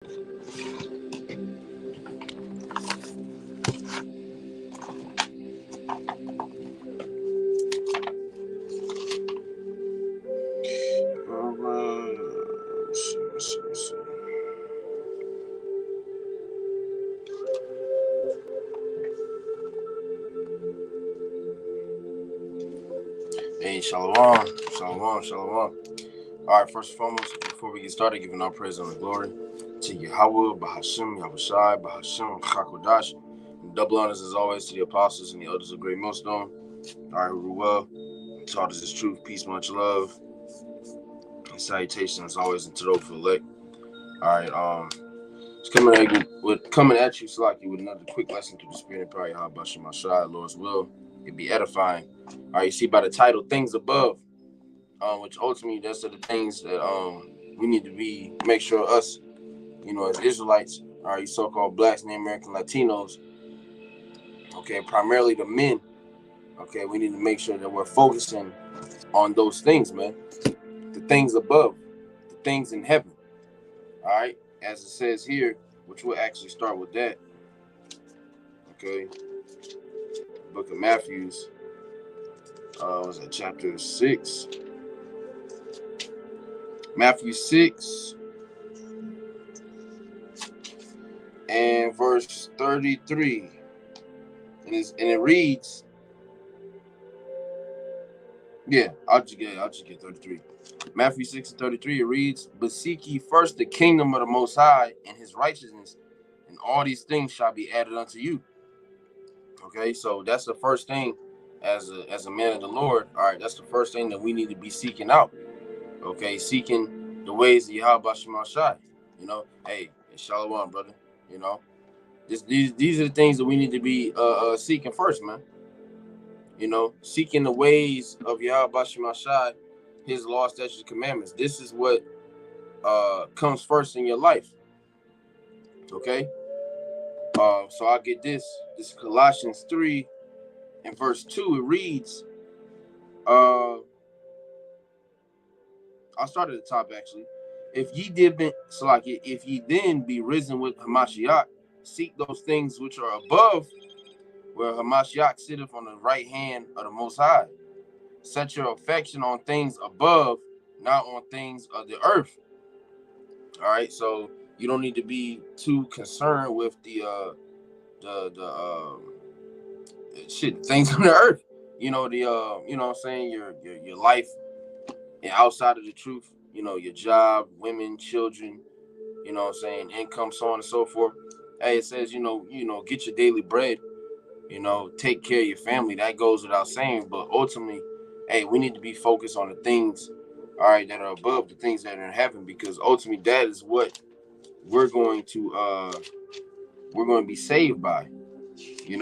Let's see. Hey, shalom, shalom, shalom. All right, first and foremost, before we get started, giving our praise and glory to Yahweh, Bahashim, Yahushai, Bahashim, Chakodash. Double honors as always to the apostles and the elders of Great Millstone. All right, Ruel, taught us this truth, peace, much love, and salutations as always into those for elect. All right, it's coming at you, Salaki, with another quick lesson through the Spirit and prayer. How about Shemashai, Lord's will? It'd be edifying. All right, you see by the title, Things Above, which ultimately that's the things that we need to make sure us, as Israelites, all right, you so-called blacks, Native American, Latinos, okay, primarily the men, okay, we need to make sure that we're focusing on those things, man. The things above, the things in heaven. All right, as it says here, which we'll actually start with that. Okay, Book of Matthews, was that chapter 6? Matthew 6 and verse 33, and it reads, I'll just get 33. Matthew 6 and 33, it reads, "But seek ye first the kingdom of the Most High and his righteousness, and all these things shall be added unto you." Okay, so that's the first thing as a man of the Lord. All right, that's the first thing that we need to be seeking out. Okay, seeking the ways of Yahweh Shema Shai. Hey, shalom, brother. These are the things that we need to be seeking first, man. Seeking the ways of Yahweh Shema Shai, his law, statutes, commandments. This is what comes first in your life. Okay. So I get this. This is Colossians 3 and verse 2. It reads, I'll start at the top actually. If ye then be risen with Hamashiach, seek those things which are above, where Hamashiach sitteth on the right hand of the Most High. Set your affection on things above, not on things of the earth. All right, so you don't need to be too concerned with the things on the earth. What I'm saying, your life and outside of the truth, your job, women, children, what I'm saying, income, so on and so forth. Hey, it says, get your daily bread, take care of your family. That goes without saying, but ultimately, hey, we need to be focused on the things, all right, that are above, the things that are in heaven, because ultimately that is what we're going to be saved by. We're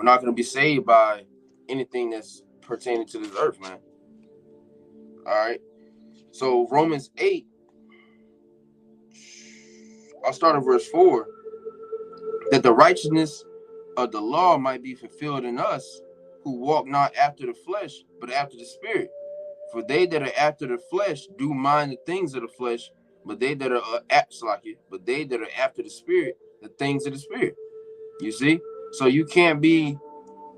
not going to be saved by anything that's pertaining to this earth, man. All right. So Romans 8, I'll start at verse 4, that the righteousness of the law might be fulfilled in us, who walk not after the flesh, but after the Spirit. For they that are after the flesh do mind the things of the flesh, but they that are after the Spirit, the things of the Spirit. You see? So you can't be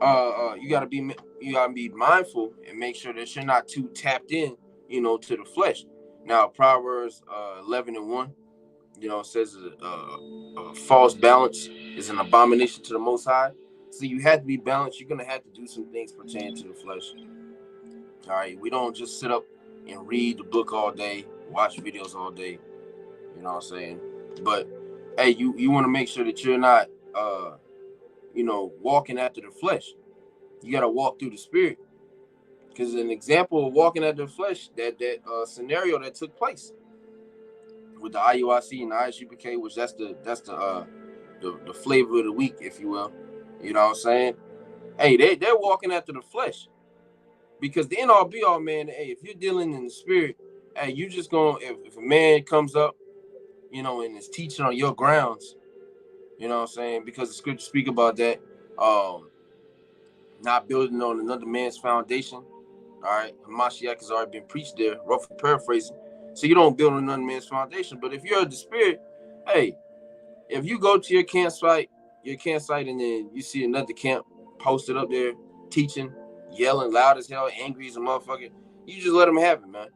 you gotta be mindful and make sure that you're not too tapped in, to the flesh. Now Proverbs 11 and 1, says a false balance is an abomination to the Most High. So you have to be balanced. You're gonna have to do some things pertaining to the flesh. All right, we don't just sit up and read the book all day, watch videos all day. You know what I'm saying? But hey, you want to make sure that you're not walking after the flesh. You got to walk through the Spirit. Because an example of walking after the flesh, that scenario that took place with the IUIC and the ISUPK, which that's the flavor of the week, if you will. You know what I'm saying? Hey, they're walking after the flesh. Because the end all be all, man, hey, if you're dealing in the Spirit, hey, you just gonna, if a man comes up, and is teaching on your grounds, you know what I'm saying? Because the scriptures speak about that, not building on another man's foundation. All right, Hamashiach has already been preached there, roughly paraphrasing. So you don't build on another man's foundation. But if you're of the spirit, hey, if you go to your campsite, and then you see another camp posted up there teaching, yelling loud as hell, angry as a motherfucker, you just let them have it, man.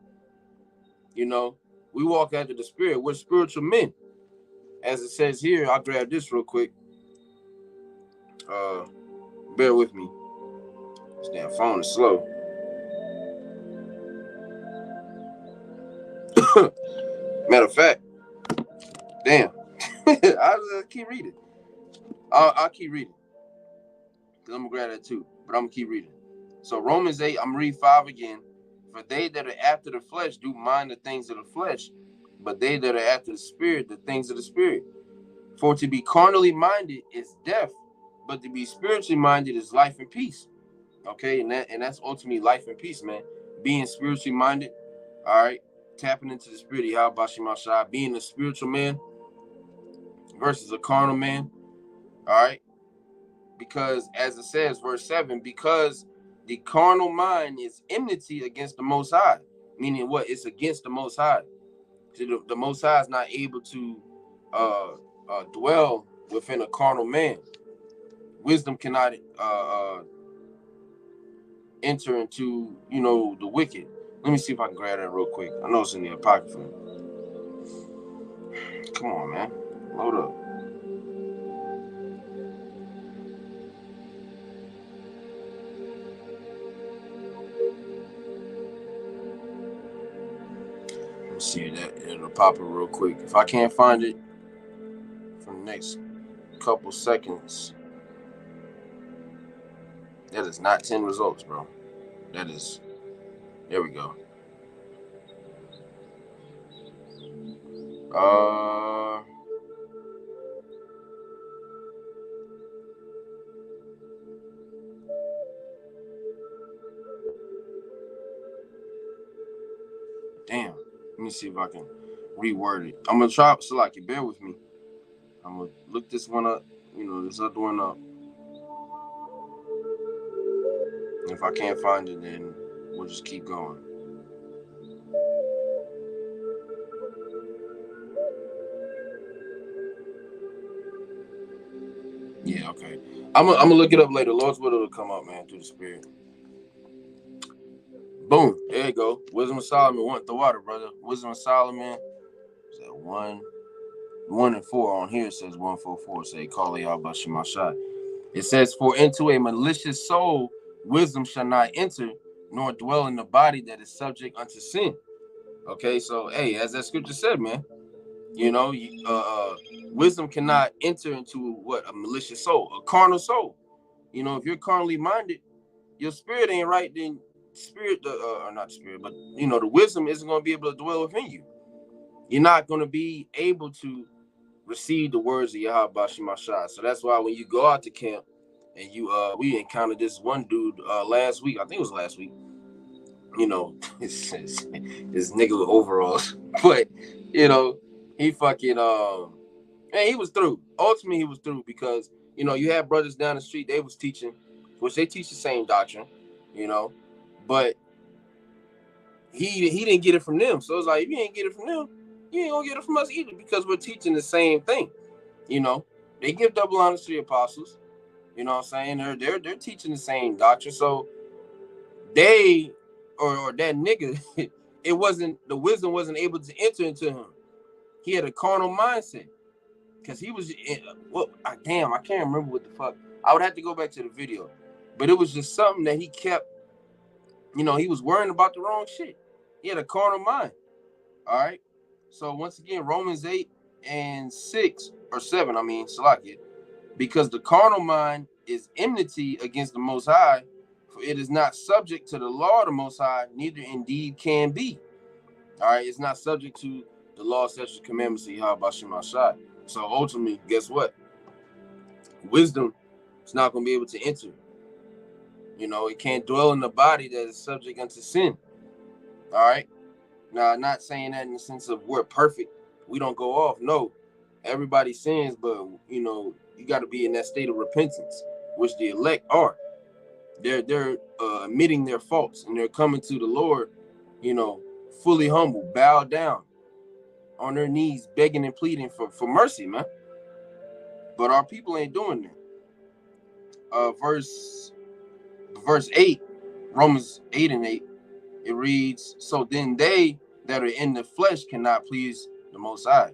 You know, we walk after the spirit. We're spiritual men. As it says here, I'll grab this real quick. Bear with me. This damn phone is slow. Matter of fact, damn. I'll keep reading. I'll keep reading. Because I'm going to grab that too. But I'm going to keep reading. So Romans 8, I'm going to read 5 again. For they that are after the flesh do mind the things of the flesh, but they that are after the spirit, the things of the spirit. For to be carnally minded is death, but to be spiritually minded is life and peace. Okay, and that's ultimately life and peace, man. Being spiritually minded, all right, tapping into the spirit, Yahweh, being a spiritual man versus a carnal man, all right. Because as it says, verse 7, because the carnal mind is enmity against the Most High, meaning what? It's against the Most High. So the Most High is not able to dwell within a carnal man. Wisdom cannot enter into, the wicked. Let me see if I can grab that real quick. I know it's in the Apocrypha. Come on, man. Load up. Let me see that. It'll pop it real quick. If I can't find it for the next couple seconds, that is not 10 results, bro. That is, there we go. Damn. Let me see if I can reword it. I'm gonna try, Salaki, bear with me. I'm gonna look this one up, this other one up. If I can't find it, then we'll just keep going. Yeah, okay. I'm gonna look it up later. Lord's will, it'll come up, man, through the spirit. Boom. There you go. Wisdom of Solomon want the water, brother. Wisdom of Solomon. Is that 1 and 4 on here? It says 144. Say, call y'all Bashimashai. It says, for into a malicious soul wisdom shall not enter, nor dwell in the body that is subject unto sin. Okay, so hey, as that scripture said, man, wisdom cannot enter into what? A malicious soul, a carnal soul. If you're carnally minded, your spirit ain't right, then spirit, or not spirit, but the wisdom isn't going to be able to dwell within you. You're not going to be able to receive the words of Yahweh Bashimashai. So that's why when you go out to camp and we encountered this one dude last week, I think it was last week, this nigga with overalls, but he fucking man, he was through. Ultimately, he was through because you had brothers down the street, they was teaching, which they teach the same doctrine, but he didn't get it from them. So it's like, if you ain't get it from them, you ain't gonna get it from us either, because we're teaching the same thing. They give double honors to the apostles. You know what I'm saying? They're teaching the same doctrine. So they or that nigga, the wisdom wasn't able to enter into him. He had a carnal mindset because he was I can't remember what the fuck. I would have to go back to the video, but it was just something that he kept. He was worrying about the wrong shit. He had a carnal mind. All right. So once again, Romans 8 and 6 or 7. I mean, Salakia, because the carnal mind is enmity against the Most High, for it is not subject to the law of the Most High, neither indeed can be. All right, it's not subject to the law, statutes, commandments of Yahweh Bashimashai. So ultimately, guess what? Wisdom is not going to be able to enter. It can't dwell in the body that is subject unto sin. All right. Now, I'm not saying that in the sense of we're perfect. We don't go off. No, everybody sins, but you got to be in that state of repentance, which the elect are. They're admitting their faults and they're coming to the Lord, fully humble, bow down on their knees, begging and pleading for mercy, man. But our people ain't doing that. Verse 8, Romans 8 and 8, it reads, so then they that are in the flesh cannot please the Most High.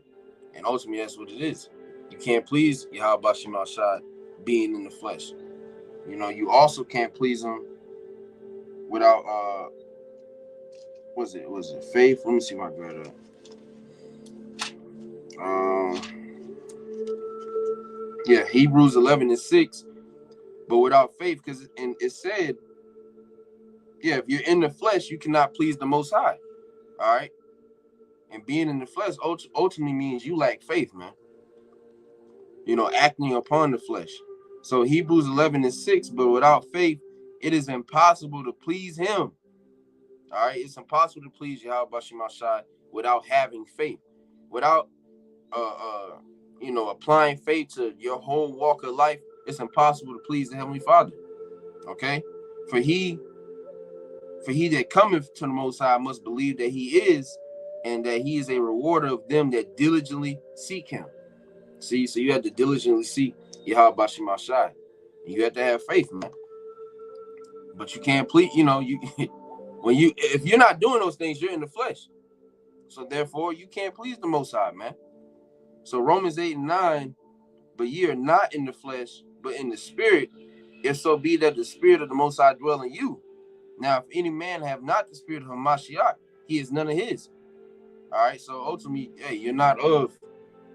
And ultimately, that's what it is. You can't please Yahweh Shem Shai being in the flesh. You know, you also can't please him without was it faith? Let me see if I got it. Yeah, Hebrews 11 and 6. But without faith, because it said, yeah, if you're in the flesh, you cannot please the Most High. All right. And being in the flesh ultimately means you lack faith, man. You know, acting upon the flesh. So Hebrews 11 and 6, but without faith, it is impossible to please him. All right. It's impossible to please Yahweh Shem Shai without having faith. Without you know, applying faith to your whole walk of life, it's impossible to please the Heavenly Father. Okay? For he that cometh to the Most High must believe that he is, and that he is a rewarder of them that diligently seek him. See, so you have to diligently seek Yahweh Shem Shai. You have to have faith, man. But you can't please, you know, if you're not doing those things, you're in the flesh. So therefore, you can't please the Most High, man. So Romans 8 and 9, but ye are not in the flesh, but in the spirit, if so be that the spirit of the Most High dwell in you. Now, if any man have not the spirit of Hamashiach, he is none of his. All right, so ultimately, hey, you're not of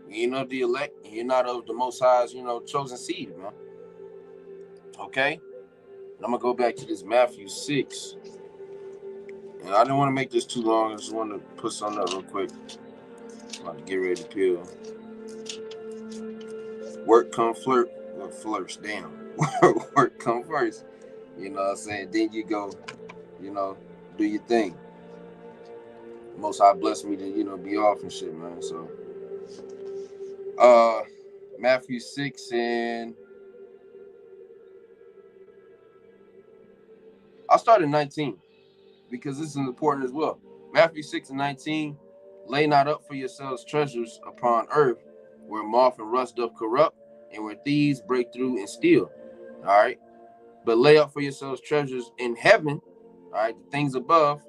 the elect, and you're not of the Most High's, you know, chosen seed, man. Okay? And I'm going to go back to this Matthew 6. And I didn't want to make this too long. I just want to put something up real quick. I'm about to get ready to peel. Work come flirt. Well, flirts, damn. Work come first. You know what I'm saying? Then you go, you know, do your thing. Most High blessed me to, you know, be off and shit, man. So, Matthew 6 and I'll start at 19 because this is important as well. Matthew 6 and 19, lay not up for yourselves treasures upon earth, where moth and rust doth corrupt, and where thieves break through and steal. All right. But lay up for yourselves treasures in heaven, all right, the things above,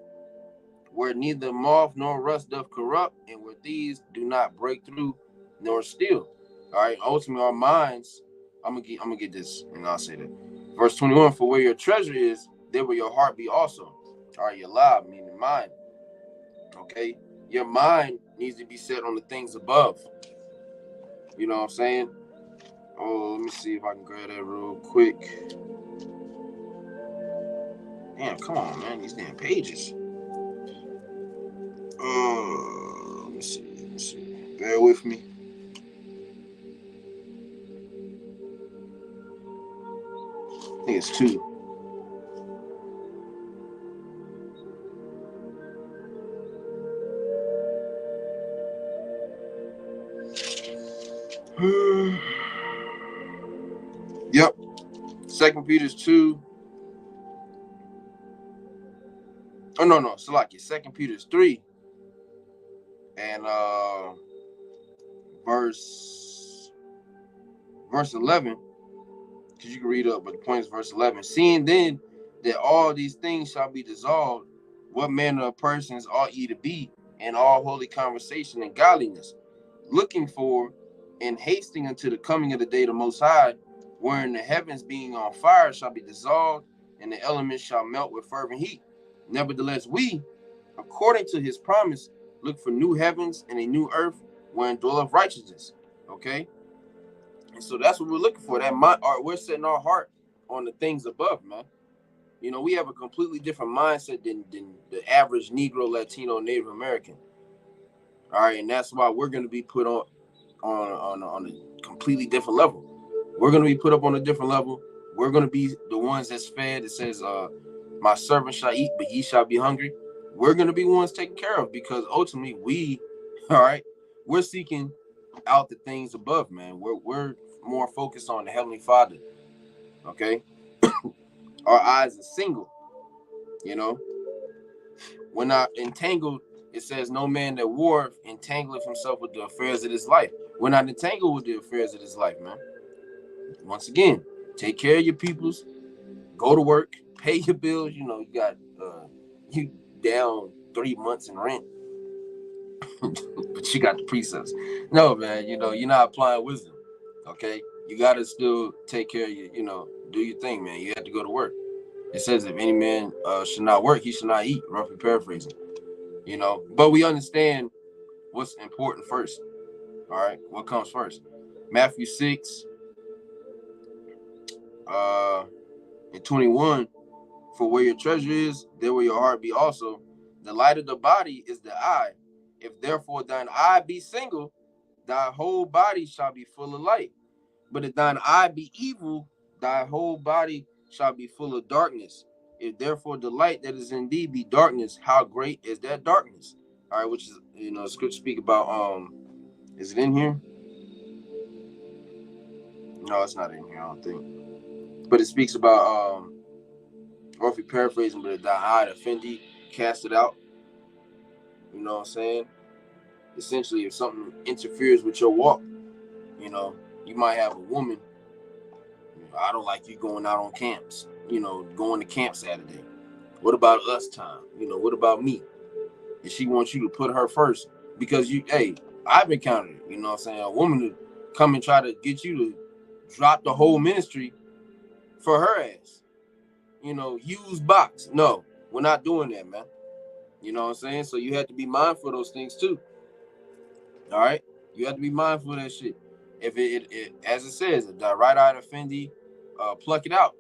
where neither moth nor rust doth corrupt, and where thieves do not break through nor steal. All right. Ultimately, our minds, I'm gonna get this, and I'll say that. Verse 21, for where your treasure is, there will your heart be also. All right, your life, meaning mind. Okay. Your mind needs to be set on the things above. You know what I'm saying? Oh, let me see if I can grab that real quick. Damn, come on, man. These damn pages. Let me see. Bear with me. I think it's 2. Yep. 2 Peter's 2. Oh, no. Salakia. 2 Peter's 3. And verse 11. Because you can read up, but the point is verse 11. Seeing then that all these things shall be dissolved, what manner of persons ought ye to be in all holy conversation and godliness, looking for and hasting unto the coming of the day of the Most High, wherein the heavens being on fire shall be dissolved, and the elements shall melt with fervent heat. Nevertheless, we, according to his promise, look for new heavens and a new earth, wherein dwelleth righteousness. Okay? And so that's what we're looking for. We're setting our heart on the things above, man. You know, we have a completely different mindset than the average Negro, Latino, Native American. All right, and that's why we're going to be put on a completely different level. We're going to be put up on a different level. We're going to be the ones that's fed. It says, my servant shall eat, but ye shall be hungry. We're going to be ones taken care of because ultimately we're seeking out the things above, man. We're more focused on the Heavenly Father. Okay. Our eyes are single, you know. When not entangled, it says no man that warreth entangleth himself with the affairs of this life. We're not entangled with the affairs of this life, man. Once again, take care of your peoples, go to work, pay your bills. You know, you got you down 3 months in rent, but you got the precepts. No, man, you know, you're not applying wisdom. Okay, you got to still take care of you. You know, do your thing, man. You have to go to work. It says if any man should not work, he should not eat. Roughly paraphrasing. You know, but we understand what's important first. All right, what comes first? Matthew 6 and 21. For where your treasure is, there will your heart be also. The light of the body is the eye. If therefore thine eye be single, thy whole body shall be full of light. But if thine eye be evil, thy whole body shall be full of darkness. If therefore the light that is in thee be darkness, how great is that darkness? All right, which is, you know, scripture speak about, is it in here? No, it's not in here, I don't think. But it speaks about, or if you paraphrasing, but if thy eye offend thee, cast it out. You know what I'm saying? Essentially, if something interferes with your walk, you know, you might have a woman, I don't like you going out on camps, you know, going to camp Saturday. What about us time? You know, what about me? And she wants you to put her first because I've encountered it, you know what I'm saying? A woman to come and try to get you to drop the whole ministry for her ass. You know, use box. No, we're not doing that, man. You know what I'm saying? So you have to be mindful of those things too. All right? You have to be mindful of that shit. If it as it says, if thy right eye offend thee, pluck it out.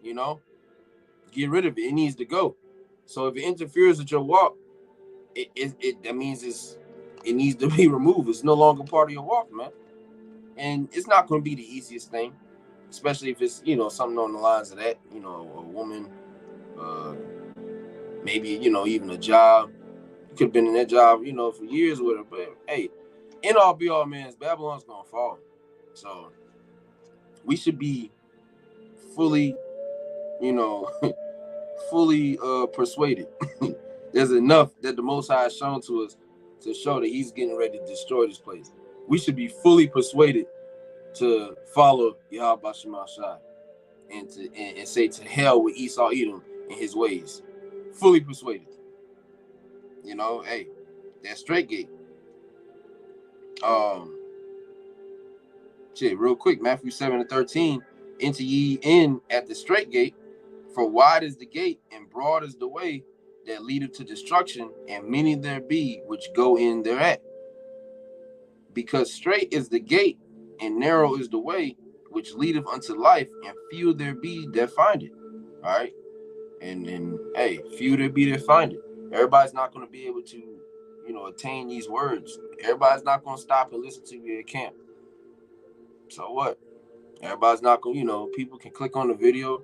You know? Get rid of it. It needs to go. So if it interferes with your walk, that means it needs to be removed. It's no longer part of your walk, man. And it's not going to be the easiest thing, especially if it's, you know, something on the lines of that, you know, a woman, maybe, you know, even a job. You could have been in that job, you know, for years with her, but hey, in all be all, man, Babylon's going to fall. So we should be fully, you know, fully persuaded. There's enough that the Most High has shown to us to show that he's getting ready to destroy this place. We should be fully persuaded to follow Yahweh Shema Shai and say to hell with Esau Edom and his ways. Fully persuaded. You know, hey, that straight gate. Real quick, Matthew 7:13. Enter ye in at the straight gate, for wide is the gate and broad is the way that leadeth to destruction, and many there be which go in thereat. Because straight is the gate and narrow is the way which leadeth unto life, and few there be that find it. All right, and hey, few there be that find it. Everybody's not going to be able to, you know, attain these words. Everybody's not going to stop and listen to you at camp. So what? Everybody's not going to, you know, people can click on the video,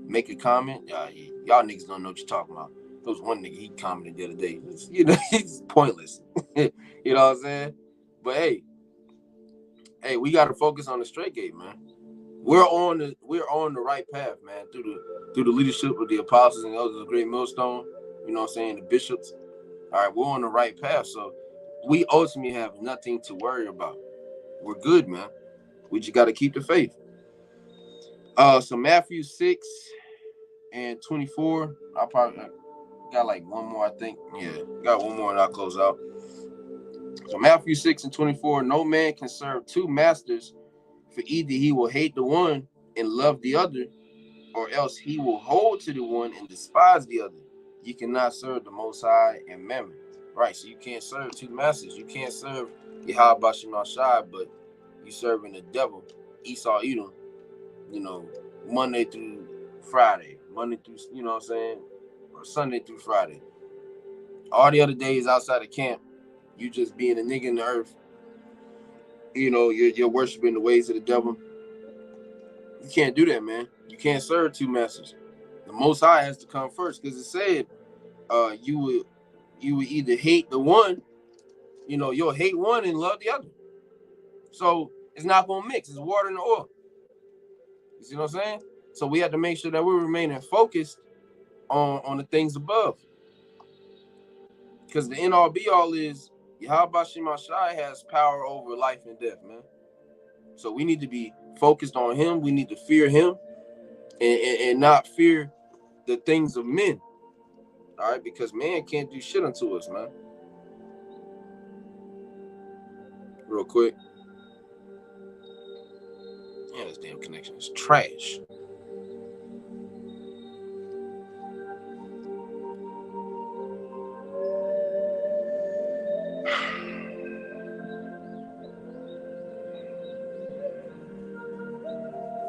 make a comment. Y'all niggas don't know what you're talking about. There was one nigga, he commented the other day. You know, it's pointless. You know what I'm saying? But hey, we got to focus on the straight gate, man. We're on the right path, man, through the leadership of the apostles and elders of the great millstone. You know what I'm saying? The bishops. All right, we're on the right path. So we ultimately have nothing to worry about. We're good, man. We just got to keep the faith. So Matthew 6 and 24. I probably got like one more, I think. Yeah, got one more and I'll close out. So Matthew 6 and 24. No man can serve two masters, for either he will hate the one and love the other, or else he will hold to the one and despise the other. You cannot serve the Most High and Mammon. Right, so you can't serve two masters. You can't serve Yahweh Shema Shai, but you serving the devil, Esau Edom, you know, Monday through Friday. Monday through, you know what I'm saying? Or Sunday through Friday. All the other days outside of camp, you just being a nigga in the earth. You know, you're worshiping the ways of the devil. You can't do that, man. You can't serve two masters. The Most High has to come first, because it said you would either hate the one, you know, you'll hate one and love the other. So it's not gonna mix. It's water and oil. You see what I'm saying? So we have to make sure that we're remaining focused on the things above. Because the end all be all is Yahweh Shai has power over life and death, man. So we need to be focused on him. We need to fear him and not fear the things of men. All right, because man can't do shit unto us, man. Real quick. Yeah, this damn connection is trash.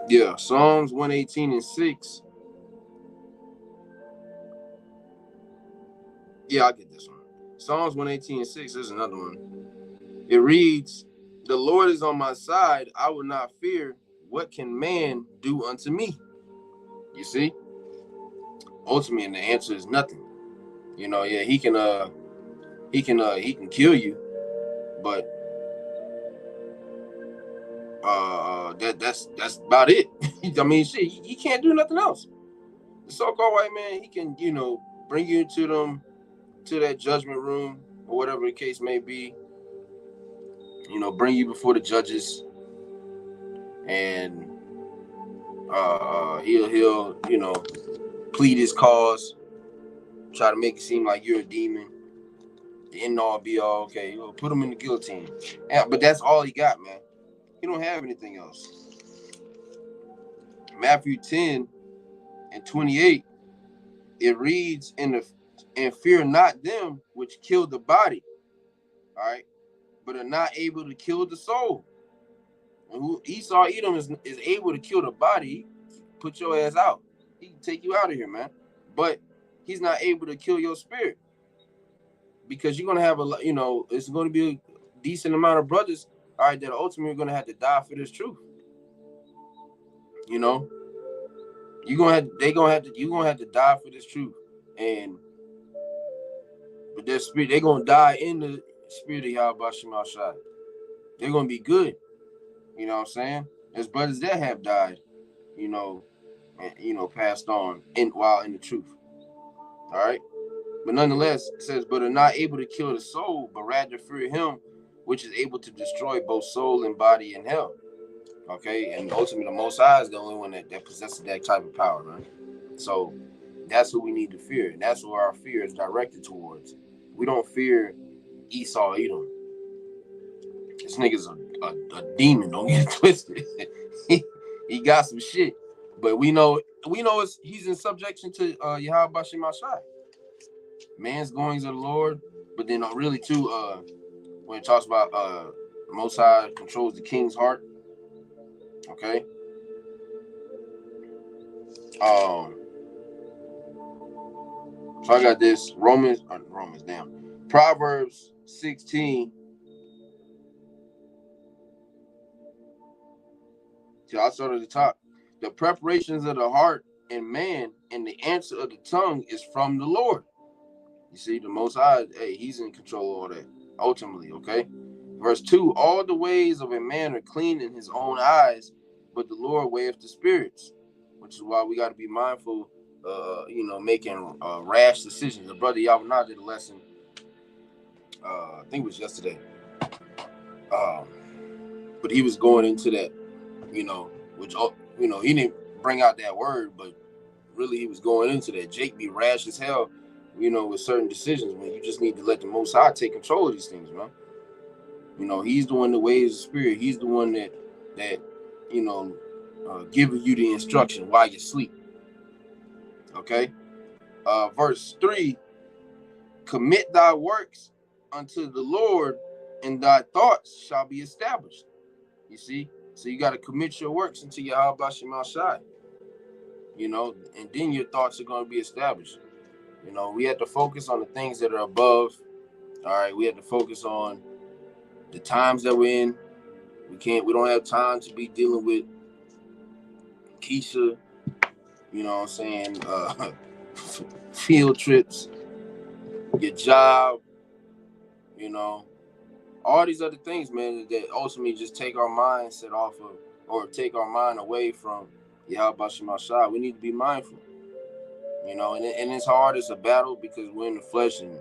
Yeah, Psalms 118:6. Yeah, I get this one. Psalms 118:6 is another one. It reads, "The Lord is on my side. I will not fear. What can man do unto me?" You see? Ultimately, the answer is nothing. You know, yeah, he can kill you, but that's about it. I mean, shit, he can't do nothing else. The so-called white man, he can, bring you to that judgment room or whatever the case may be. Bring you before the judges, and he'll plead his cause, try to make it seem like you're a demon. The end all be all. Okay, put him in the guillotine. Yeah, but that's all he got, man. He don't have anything else. Matthew 10:28, it reads, and fear not them which kill the body, all right, but are not able to kill the soul. And who Esau Edom is able to kill the body, put your ass out. He can take you out of here, man. But he's not able to kill your spirit, because you're gonna have it's gonna be a decent amount of brothers, all right, that ultimately are gonna have to die for this truth. You're gonna have to die for this truth, and but their spirit, they're gonna die in the spirit of Yahweh Shema Shai. They're gonna be good. You know what I'm saying? There's brothers that have died, and passed on while in the truth. All right. But nonetheless, it says, but are not able to kill the soul, but rather fear him, which is able to destroy both soul and body in hell. Okay, and ultimately the Most High is the only one that possesses that type of power, man. So that's who we need to fear, and that's where our fear is directed towards. We don't fear Esau Edom. This nigga's a demon. Don't get it twisted. he got some shit, but we know he's in subjection to Yahweh Shema Shai. Man's goings of the Lord, but then really too, when it talks about Most High controls the king's heart. Okay. So I got this Proverbs 16. So I'll start at the top. The preparations of the heart and man, and the answer of the tongue is from the Lord. You see, the Most High, hey, he's in control of all that, ultimately, okay? Verse 2, all the ways of a man are clean in his own eyes, but the Lord weigheth the spirits, which is why we got to be mindful, making rash decisions. The brother Yavana did a lesson, I think it was yesterday, but he was going into that, which, he didn't bring out that word, but really he was going into that. Jake be rash as hell, with certain decisions, man. You just need to let the Most High take control of these things, man. He's the one that weighs the spirit. He's the one that giving you the instruction while you sleep. Okay. Verse 3, commit thy works unto the Lord, and thy thoughts shall be established. You see? So you got to commit your works unto Yahweh Shema Shai. And then your thoughts are going to be established. We have to focus on the things that are above. All right, we have to focus on the times that we're in. We don't have time to be dealing with Keisha, you know what I'm saying, field trips, your job, all these other things, man, that ultimately just take our mindset off of, or take our mind away from Yahweh Shema Shai. We need to be mindful. You know, and it's hard. It's a battle because we're in the flesh and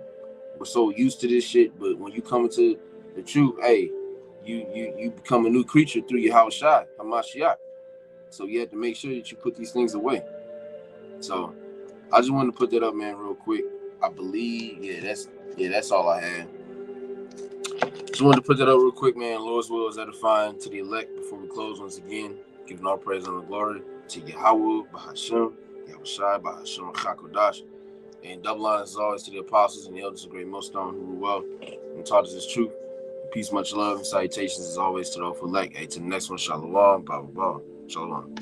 we're so used to this shit. But when you come into the truth, hey, you become a new creature through your house shot, Hamashiach. So you have to make sure that you put these things away. So I just wanted to put that up, man, real quick. I believe, that's all I had. Just wanted to put that up real quick, man. Lord's will is edifying to the elect. Before we close once again, giving all praise and glory to Yahweh, Bahashem, Yahushai, Bahashem, Chakodash. And double honors as always to the apostles and the elders of Great Millstone who rule well and taught us this truth. Peace, much love, and salutations as always to the elect. Hey, to the next one, Shalom, Shalom.